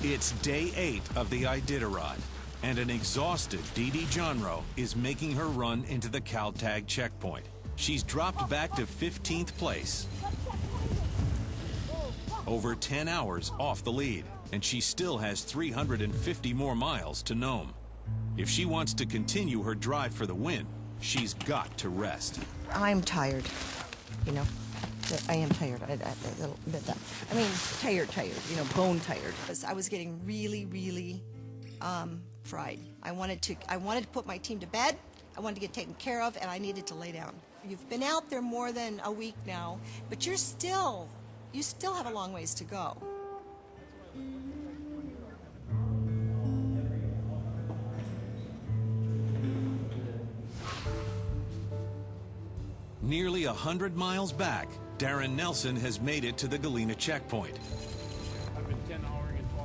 It's day 8 of the Iditarod, and an exhausted Dee Jonro is making her run into the CalTag checkpoint. She's dropped back to 15th place. Over 10 hours off the lead, and she still has 350 more miles to Nome. If she wants to continue her drive for the win, she's got to rest. I'm tired, you know. I am tired. I mean, tired, you know, bone tired. I was getting really fried. I wanted to put my team to bed. I wanted to get taken care of, and I needed to lay down. You've been out there more than a week now, but you still have a long ways to go. Nearly 100 miles back, Darren Nelson has made it to the Galena checkpoint.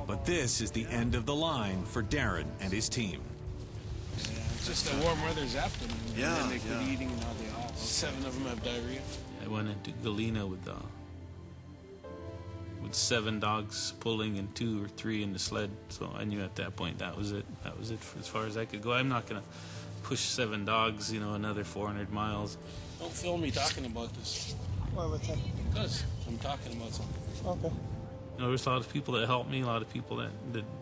But this is the end of the line for Darren and his team. Yeah, it's just the warm weather's after them. Yeah, and then they quit eating and now they all, 7 of them have diarrhea. I went into Galena with 7 dogs pulling and 2 or 3 in the sled, so I knew at that point that was it. That was it for as far as I could go. I'm not going to push 7 dogs, you know, another 400 miles. Don't film me talking about this. Why, what's that? Because I'm talking about something. Okay. You know, there's a lot of people that helped me, a lot of people that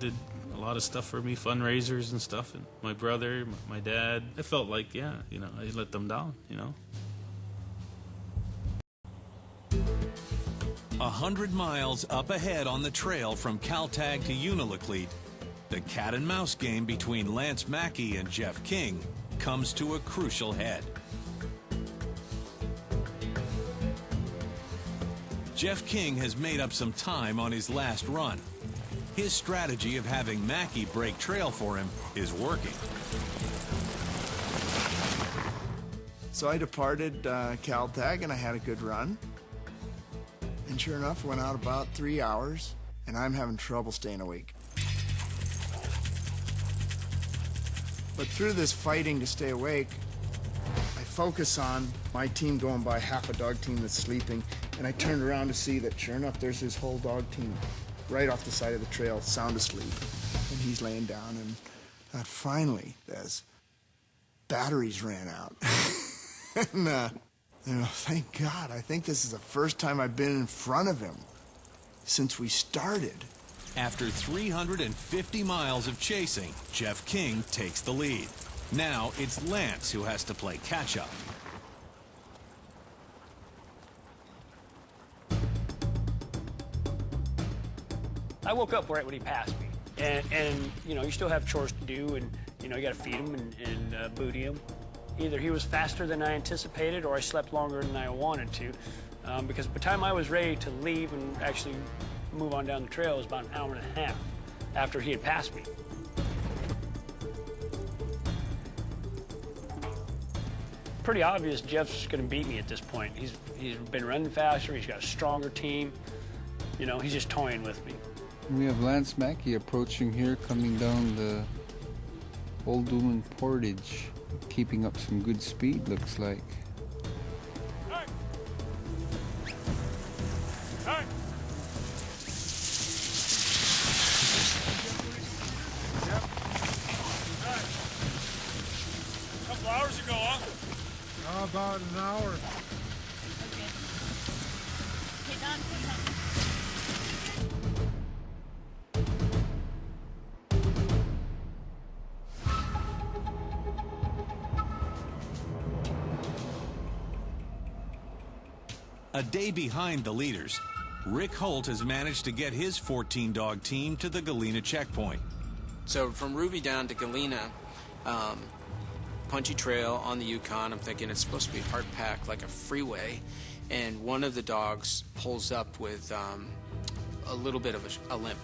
did a lot of stuff for me, fundraisers and stuff, and my brother, my dad. I felt like, yeah, you know, I let them down, you know. 100 miles up ahead on the trail from CalTag to Unalakleet, the cat and mouse game between Lance Mackey and Jeff King comes to a crucial head. Jeff King has made up some time on his last run. His strategy of having Mackey break trail for him is working. So I departed CalTag and I had a good run. And sure enough, went out about 3 hours, and I'm having trouble staying awake. But through this fighting to stay awake, I focus on my team going by, half a dog team that's sleeping, and I turned around to see that sure enough, there's his whole dog team right off the side of the trail, sound asleep. And he's laying down, and finally, his batteries ran out. And, you know, thank God, I think this is the first time I've been in front of him since we started. After 350 miles of chasing, Jeff King takes the lead. Now it's Lance who has to play catch-up. I woke up right when he passed me, and you know, you still have chores to do, and you know, you got to feed him and booty him. Either he was faster than I anticipated, or I slept longer than I wanted to, because by the time I was ready to leave and actually move on down the trail, it was about an hour and a half after he had passed me. Pretty obvious Jeff's going to beat me at this point. He's been running faster, he's got a stronger team. You know, he's just toying with me. We have Lance Mackey approaching here, coming down the Old Dooman Portage, keeping up some good speed, looks like. Hey. Hey. Yep. Hey. A couple hours ago, huh? How about an hour? Okay. Hey, Don, put something. A day behind the leaders, Rick Holt has managed to get his 14-dog team to the Galena checkpoint. So from Ruby down to Galena, punchy trail on the Yukon. I'm thinking it's supposed to be hard packed like a freeway, and one of the dogs pulls up with a little bit of a limp.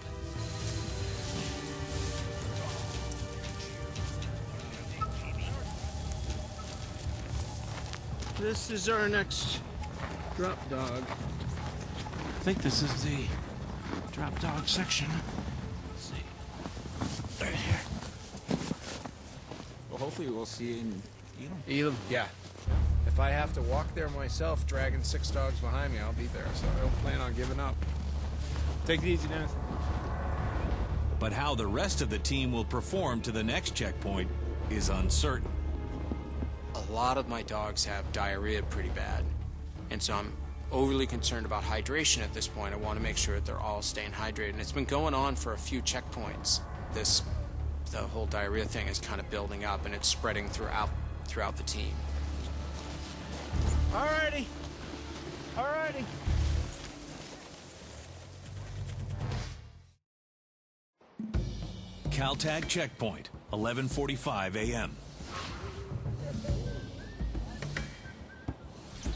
This is our next drop dog. I think this is the drop dog section. Let's see. Right here. Well, hopefully we'll see him eat them. Eat them? Yeah. If I have to walk there myself, dragging 6 dogs behind me, I'll be there. So I don't plan on giving up. Take it easy, Dennis. But how the rest of the team will perform to the next checkpoint is uncertain. A lot of my dogs have diarrhea pretty bad, and so I'm overly concerned about hydration at this point. I want to make sure that they're all staying hydrated, and it's been going on for a few checkpoints. The whole diarrhea thing is kind of building up, and it's spreading throughout the team. Alrighty. Caltag checkpoint, 11:45 a.m.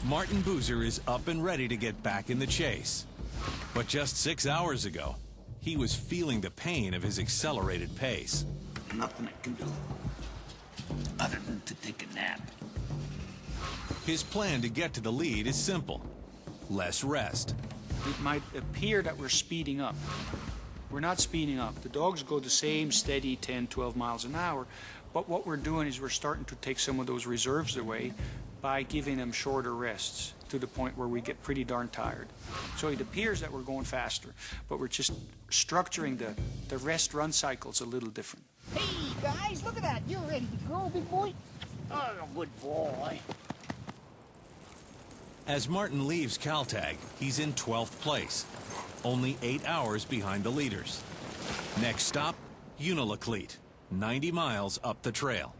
Martin Boozer is up and ready to get back in the chase. But just 6 hours ago, he was feeling the pain of his accelerated pace. Nothing I can do other than to take a nap. His plan to get to the lead is simple: less rest. It might appear that we're speeding up. We're not speeding up. The dogs go the same steady 10, 12 miles an hour, but what we're doing is we're starting to take some of those reserves away by giving them shorter rests to the point where we get pretty darn tired. So it appears that we're going faster, but we're just structuring the rest-run cycles a little different. Hey, guys, look at that. You're ready to go, big boy? Oh, good boy. As Martin leaves Caltag, he's in 12th place, only 8 hours behind the leaders. Next stop, Unalakleet, 90 miles up the trail.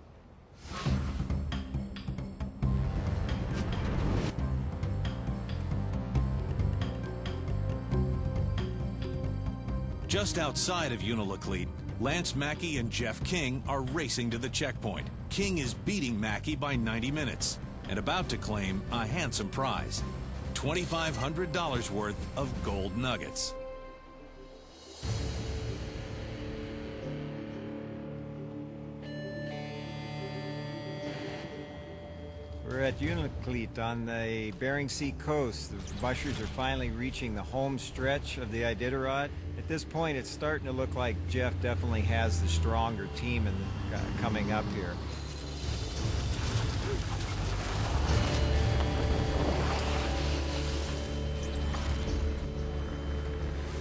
Just outside of Unalakleet, Lance Mackey and Jeff King are racing to the checkpoint. King is beating Mackey by 90 minutes and about to claim a handsome prize, $2,500 worth of gold nuggets. We're at Unalakleet on the Bering Sea coast. The mushers are finally reaching the home stretch of the iditarod. At this point, it's starting to look like Jeff definitely has the stronger team coming up here.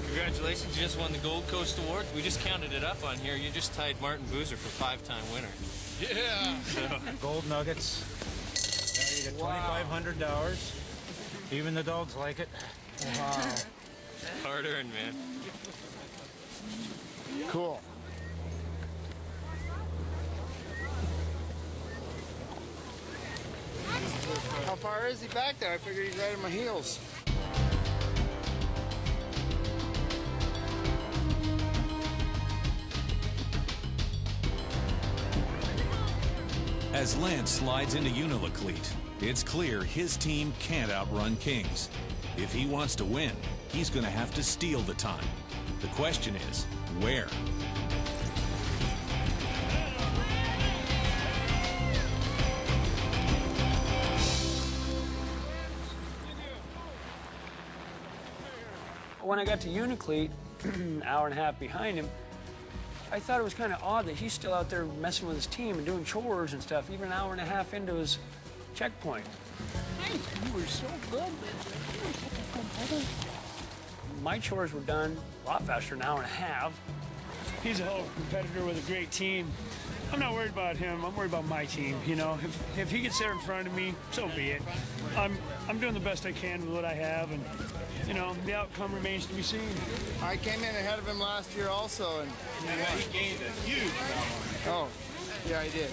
Congratulations, you just won the Gold Coast Award. We just counted it up on here. You just tied Martin Boozer for 5-time winner. Yeah! So. Gold nuggets. You get $2,500. Even the dogs like it. Wow. Hard earned, man. Cool. How far is he back there? I figured he's right at my heels. As Lance slides into Unalakleet, it's clear his team can't outrun King's. If he wants to win, he's going to have to steal the time. The question is, where? When I got to Unalakleet, an hour and a half behind him, I thought it was kind of odd that he's still out there messing with his team and doing chores and stuff, even an hour and a half into his checkpoint. Hey, you were so good, man. You were such a good brother. My chores were done a lot faster than an hour and a half. He's a hell of a competitor with a great team. I'm not worried about him. I'm worried about my team. You know, if he gets there in front of me, so be it. I'm doing the best I can with what I have, and you know, the outcome remains to be seen. I came in ahead of him last year also, and he gained a huge amount. Oh, yeah, I did.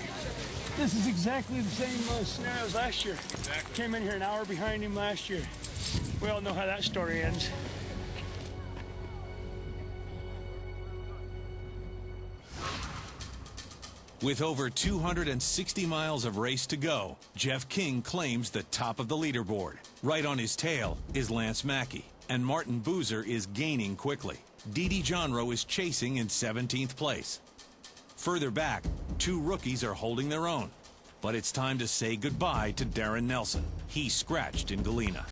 This is exactly the same scenario as last year. Exactly. Came in here an hour behind him last year. We all know how that story ends. With over 260 miles of race to go, Jeff King claims the top of the leaderboard. Right on his tail is Lance Mackey, and Martin Boozer is gaining quickly. Didi Johnrow is chasing in 17th place. Further back, two rookies are holding their own. But it's time to say goodbye to Darren Nelson. He scratched in Galena.